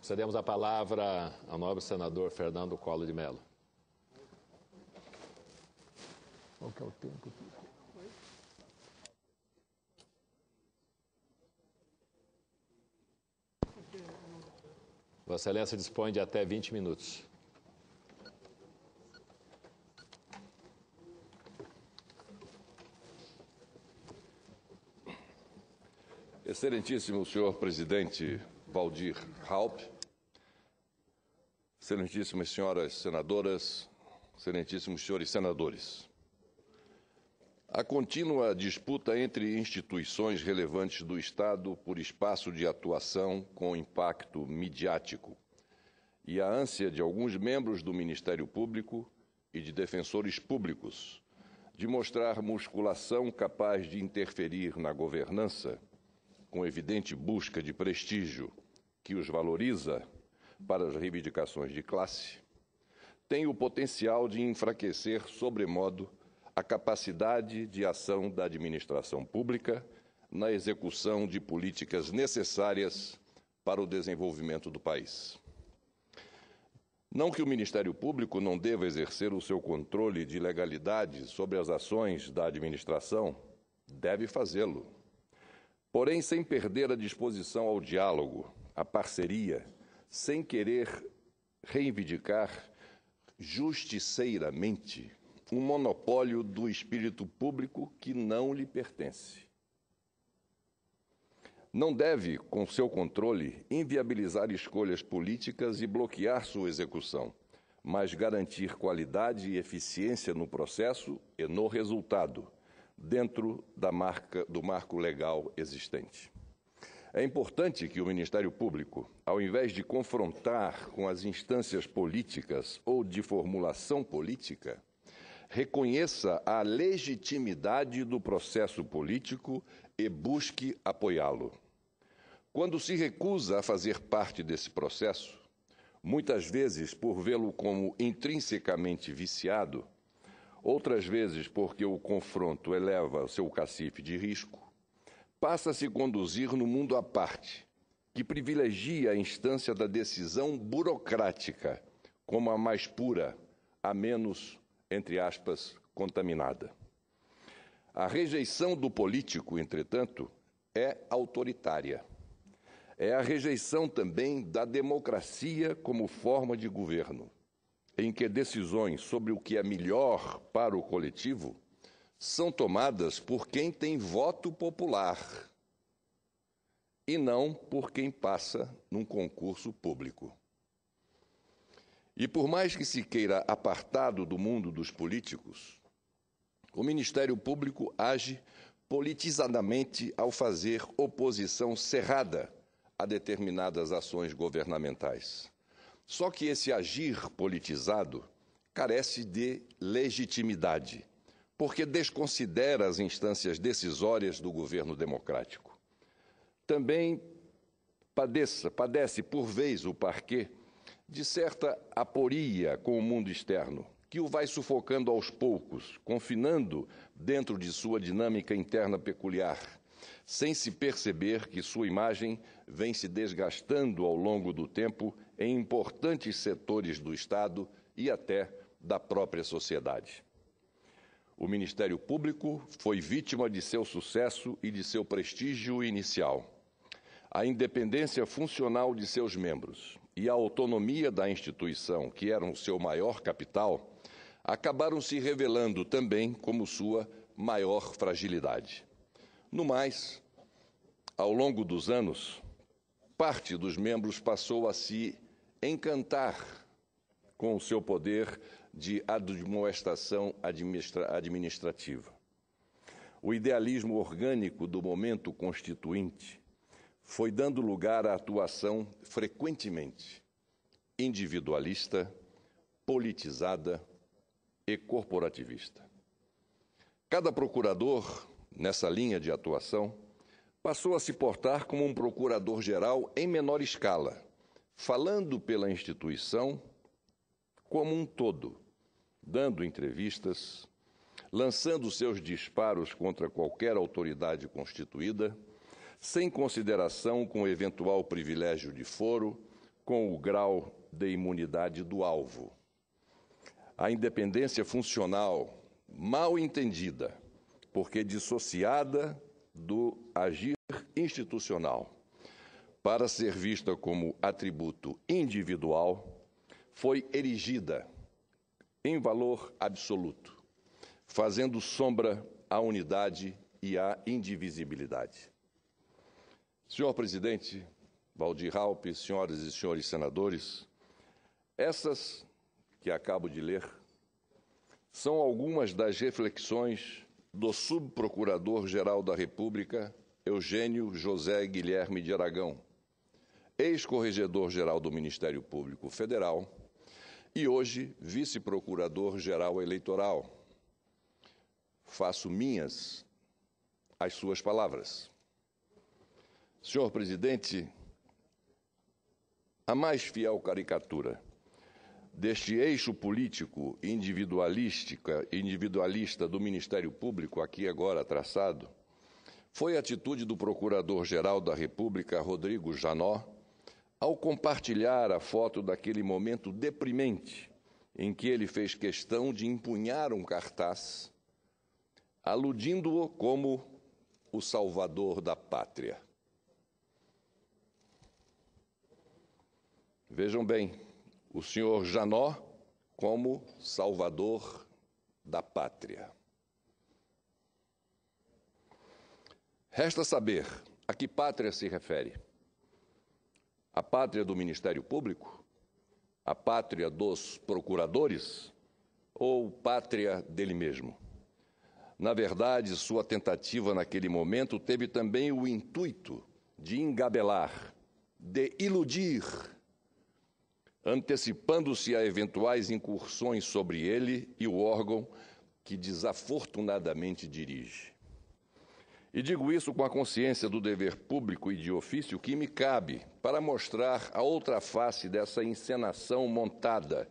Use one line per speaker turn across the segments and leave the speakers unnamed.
Cedemos a palavra ao nobre senador Fernando Collor de Mello.
Qual que é o tempo?
Vossa Excelência dispõe de até 20 minutos.
Excelentíssimo senhor presidente Waldir Raupp, excelentíssimas senhoras senadoras, excelentíssimos senhores senadores. A contínua disputa entre instituições relevantes do Estado por espaço de atuação com impacto midiático e a ânsia de alguns membros do Ministério Público e de defensores públicos de mostrar musculação capaz de interferir na governança, com evidente busca de prestígio que os valoriza para as reivindicações de classe, tem o potencial de enfraquecer sobremodo a capacidade de ação da administração pública na execução de políticas necessárias para o desenvolvimento do país. Não que o Ministério Público não deva exercer o seu controle de legalidade sobre as ações da administração, deve fazê-lo. Porém, sem perder a disposição ao diálogo, à parceria, sem querer reivindicar justiceiramente um monopólio do espírito público que não lhe pertence. Não deve, com seu controle, inviabilizar escolhas políticas e bloquear sua execução, mas garantir qualidade e eficiência no processo e no resultado, dentro do marco legal existente. É importante que o Ministério Público, ao invés de confrontar com as instâncias políticas ou de formulação política, reconheça a legitimidade do processo político e busque apoiá-lo. Quando se recusa a fazer parte desse processo, muitas vezes por vê-lo como intrinsecamente viciado, outras vezes porque o confronto eleva o seu cacife de risco, passa a se conduzir no mundo à parte, que privilegia a instância da decisão burocrática como a mais pura, a menos, entre aspas, contaminada. A rejeição do político, entretanto, é autoritária. É a rejeição também da democracia como forma de governo, em que decisões sobre o que é melhor para o coletivo são tomadas por quem tem voto popular e não por quem passa num concurso público. E por mais que se queira apartado do mundo dos políticos, o Ministério Público age politizadamente ao fazer oposição cerrada a determinadas ações governamentais. Só que esse agir politizado carece de legitimidade, porque desconsidera as instâncias decisórias do governo democrático. Também padece, por vez, o parquê de certa aporia com o mundo externo, que o vai sufocando aos poucos, confinando dentro de sua dinâmica interna peculiar, sem se perceber que sua imagem vem se desgastando ao longo do tempo em importantes setores do Estado e até da própria sociedade. O Ministério Público foi vítima de seu sucesso e de seu prestígio inicial. A independência funcional de seus membros e a autonomia da instituição, que eram seu maior capital, acabaram se revelando também como sua maior fragilidade. No mais, ao longo dos anos, parte dos membros passou a se encantar com o seu poder de admoestação administrativa. O idealismo orgânico do momento constituinte foi dando lugar à atuação frequentemente individualista, politizada e corporativista. Cada procurador, nessa linha de atuação, passou a se portar como um procurador-geral em menor escala, falando pela instituição como um todo, dando entrevistas, lançando seus disparos contra qualquer autoridade constituída, sem consideração com eventual privilégio de foro com o grau de imunidade do alvo. A independência funcional, mal entendida, porque dissociada do agir institucional, para ser vista como atributo individual, foi erigida em valor absoluto, fazendo sombra à unidade e à indivisibilidade. Senhor presidente, Waldir Raupp, senhoras e senhores senadores, essas que acabo de ler são algumas das reflexões do subprocurador-geral da República, Eugênio José Guilherme de Aragão, ex-corregedor-geral do Ministério Público Federal e hoje vice-procurador-geral eleitoral. Faço minhas as suas palavras. Senhor presidente, a mais fiel caricatura deste eixo político individualista do Ministério Público, aqui agora traçado, foi a atitude do Procurador-Geral da República, Rodrigo Janot, ao compartilhar a foto daquele momento deprimente em que ele fez questão de empunhar um cartaz, aludindo-o como o salvador da pátria. Vejam bem, o senhor Janot como salvador da pátria. Resta saber a que pátria se refere. A pátria do Ministério Público? A pátria dos procuradores? Ou pátria dele mesmo? Na verdade, sua tentativa naquele momento teve também o intuito de engabelar, de iludir, antecipando-se a eventuais incursões sobre ele e o órgão que desafortunadamente dirige. E digo isso com a consciência do dever público e de ofício que me cabe para mostrar a outra face dessa encenação montada,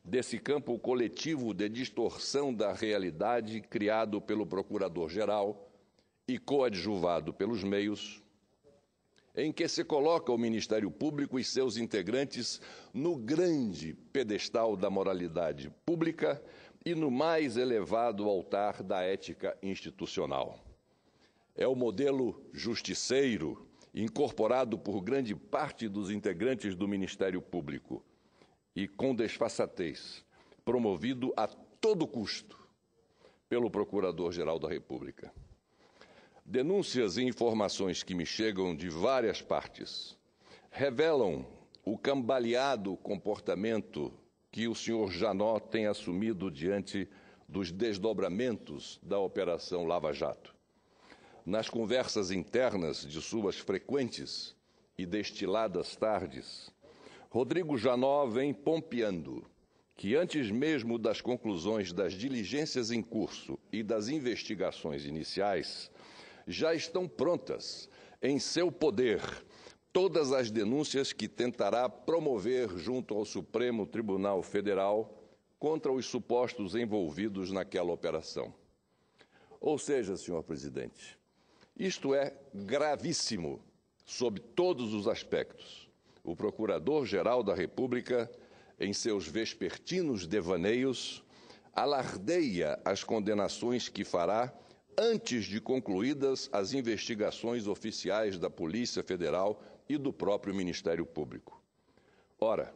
desse campo coletivo de distorção da realidade criado pelo Procurador-Geral e coadjuvado pelos meios, em que se coloca o Ministério Público e seus integrantes no grande pedestal da moralidade pública e no mais elevado altar da ética institucional. É o modelo justiceiro, incorporado por grande parte dos integrantes do Ministério Público e com desfaçatez, promovido a todo custo pelo Procurador-Geral da República. Denúncias e informações que me chegam de várias partes revelam o cambaleado comportamento que o senhor Janot tem assumido diante dos desdobramentos da Operação Lava Jato. Nas conversas internas de suas frequentes e destiladas tardes, Rodrigo Janot vem pompeando que, antes mesmo das conclusões das diligências em curso e das investigações iniciais, já estão prontas, em seu poder, todas as denúncias que tentará promover junto ao Supremo Tribunal Federal contra os supostos envolvidos naquela operação. Ou seja, senhor presidente, isto é gravíssimo sob todos os aspectos. O Procurador-Geral da República, em seus vespertinos devaneios, alardeia as condenações que fará antes de concluídas as investigações oficiais da Polícia Federal e do próprio Ministério Público. Ora,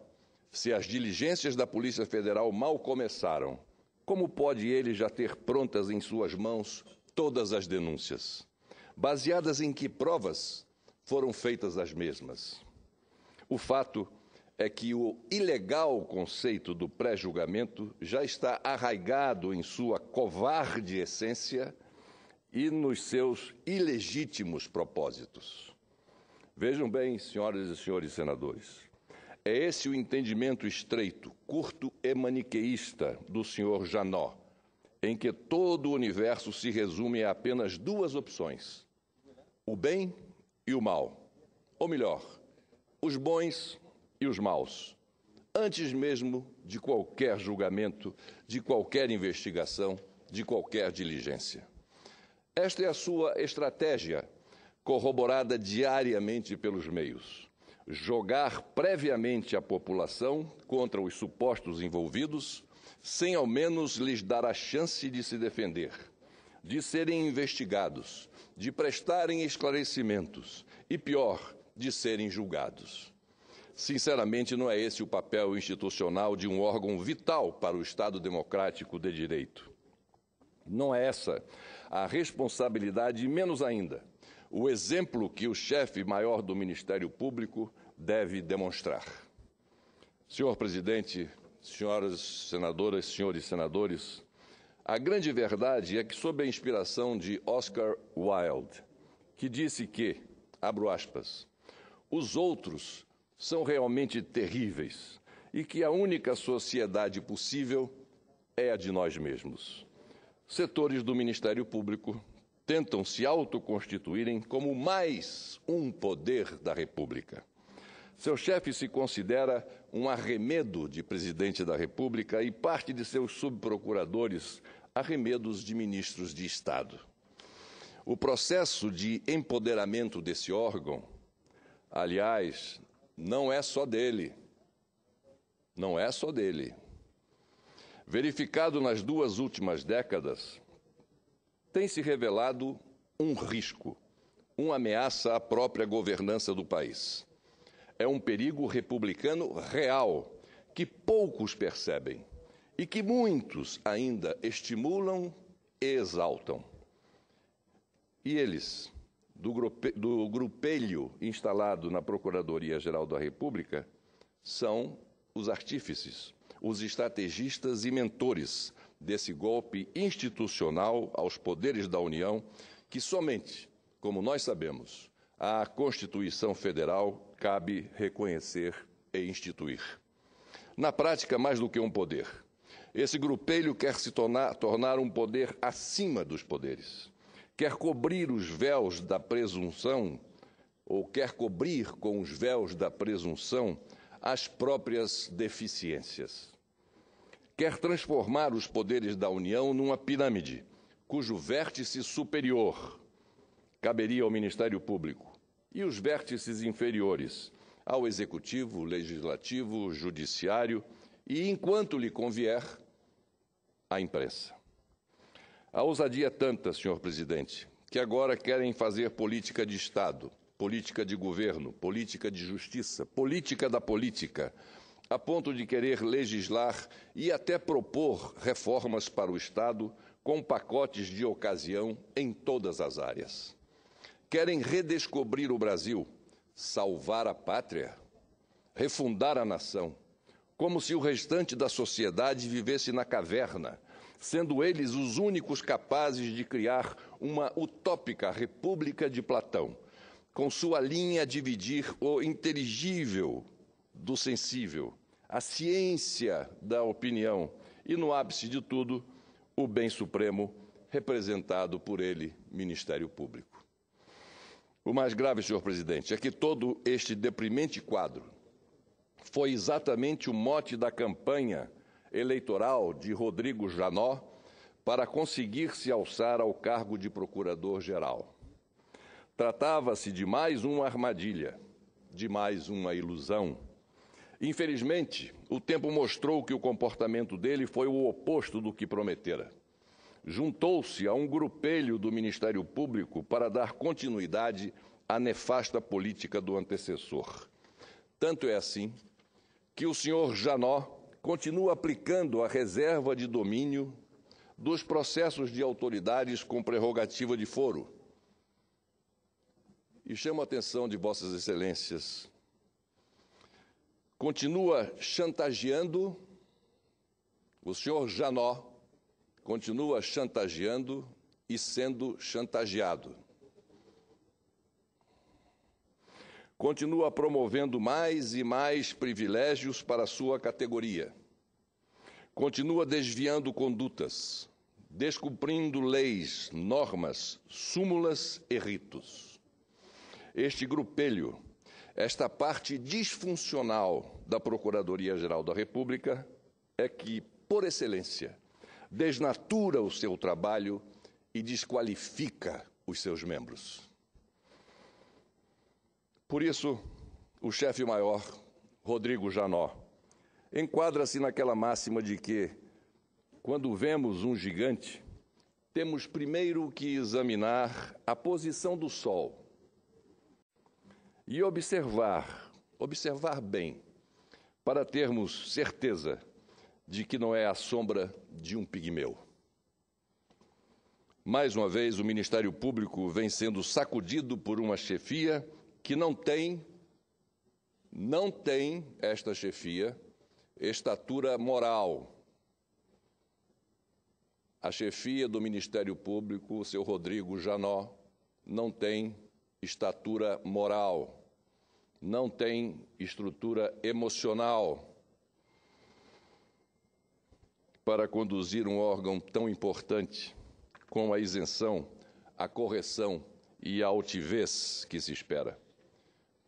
se as diligências da Polícia Federal mal começaram, como pode ele já ter prontas em suas mãos todas as denúncias? Baseadas em que provas foram feitas as mesmas? O fato é que o ilegal conceito do pré-julgamento já está arraigado em sua covarde essência e nos seus ilegítimos propósitos. Vejam bem, senhoras e senhores senadores, é esse o entendimento estreito, curto e maniqueísta do senhor Janot, em que todo o universo se resume a apenas duas opções: o bem e o mal. Ou melhor, os bons e os maus, antes mesmo de qualquer julgamento, de qualquer investigação, de qualquer diligência. Esta é a sua estratégia, corroborada diariamente pelos meios. jogar previamente a população contra os supostos envolvidos, sem ao menos lhes dar a chance de se defender, de serem investigados, de prestarem esclarecimentos e, pior, de serem julgados. Sinceramente, não é esse o papel institucional de um órgão vital para o Estado democrático de direito. Não é essa a responsabilidade, e menos ainda, o exemplo que o chefe maior do Ministério Público deve demonstrar. Senhor presidente, senhoras senadoras, senhores senadores, a grande verdade é que, sob a inspiração de Oscar Wilde, que disse que, abro aspas, os outros são realmente terríveis e que a única sociedade possível é a de nós mesmos. Setores do Ministério Público tentam se autoconstituírem como mais um poder da República. Seu chefe se considera um arremedo de presidente da República e parte de seus subprocuradores arremedos de ministros de Estado. O processo de empoderamento desse órgão, aliás, não é só dele. Não é só dele. Verificado nas 2 últimas décadas, tem se revelado um risco, uma ameaça à própria governança do país. É um perigo republicano real, que poucos percebem e que muitos ainda estimulam e exaltam. E eles, do grupelho instalado na Procuradoria-Geral da República, são os artífices, os estrategistas e mentores desse golpe institucional aos poderes da União, que somente, como nós sabemos, à Constituição Federal cabe reconhecer e instituir. Na prática, mais do que um poder, esse grupelho quer se tornar um poder acima dos poderes, quer cobrir os véus da presunção, ou quer cobrir com os véus da presunção as próprias deficiências. Quer transformar os poderes da União numa pirâmide, cujo vértice superior caberia ao Ministério Público e os vértices inferiores ao Executivo, Legislativo, Judiciário e, enquanto lhe convier, à imprensa. A ousadia é tanta, senhor presidente, que agora querem fazer política de Estado, política de governo, política de justiça, política da política, a ponto de querer legislar e até propor reformas para o Estado com pacotes de ocasião em todas as áreas. Querem redescobrir o Brasil, salvar a pátria, refundar a nação, como se o restante da sociedade vivesse na caverna, sendo eles os únicos capazes de criar uma utópica República de Platão, com sua linha a dividir o inteligível do sensível, a ciência da opinião e, no ápice de tudo, o bem supremo, representado por ele, Ministério Público. O mais grave, senhor presidente, é que todo este deprimente quadro foi exatamente o mote da campanha eleitoral de Rodrigo Janot para conseguir se alçar ao cargo de procurador-geral. Tratava-se de mais uma armadilha, de mais uma ilusão. Infelizmente, o tempo mostrou que o comportamento dele foi o oposto do que prometera. Juntou-se a um grupelho do Ministério Público para dar continuidade à nefasta política do antecessor. Tanto é assim que o senhor Janot continua aplicando a reserva de domínio dos processos de autoridades com prerrogativa de foro. E chamo a atenção de Vossas Excelências. Continua chantageando, o senhor Janot continua chantageando e sendo chantageado. Continua promovendo mais e mais privilégios para sua categoria. Continua desviando condutas, descumprindo leis, normas, súmulas e ritos. Este grupelho, esta parte disfuncional da Procuradoria-Geral da República, é que, por excelência, desnatura o seu trabalho e desqualifica os seus membros. Por isso, o chefe-maior, Rodrigo Janot, enquadra-se naquela máxima de que, quando vemos um gigante, temos primeiro que examinar a posição do Sol e observar bem, para termos certeza de que não é a sombra de um pigmeu. Mais uma vez, o Ministério Público vem sendo sacudido por uma chefia que não tem esta chefia estatura moral. A chefia do Ministério Público, o seu Rodrigo Janot, não tem estatura moral, não tem estrutura emocional para conduzir um órgão tão importante com a isenção, a correção e a altivez que se espera.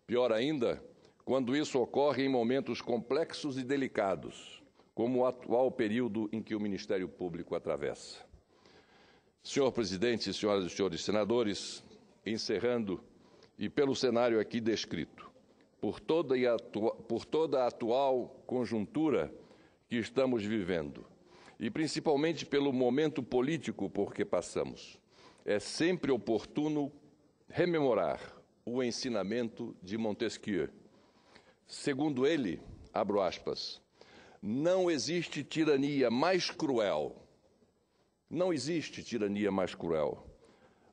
Pior ainda, quando isso ocorre em momentos complexos e delicados, como o atual período em que o Ministério Público atravessa. Senhor presidente, senhoras e senhores senadores, encerrando, e pelo cenário aqui descrito, por toda a atual conjuntura que estamos vivendo, e principalmente pelo momento político por que passamos, é sempre oportuno rememorar o ensinamento de Montesquieu. Segundo ele, abro aspas, não existe tirania mais cruel,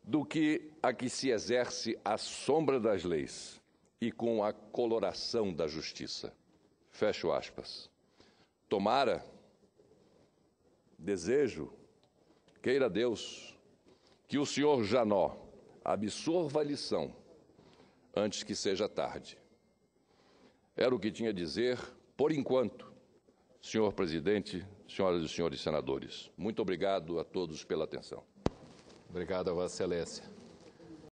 do que a que se exerce à sombra das leis e com a coloração da justiça. Fecho aspas. Tomara, desejo, queira Deus, que o senhor Janot absorva a lição antes que seja tarde. Era o que tinha a dizer, por enquanto, senhor presidente, senhoras e senhores senadores. Muito obrigado a todos pela atenção.
Obrigado a Vossa Excelência.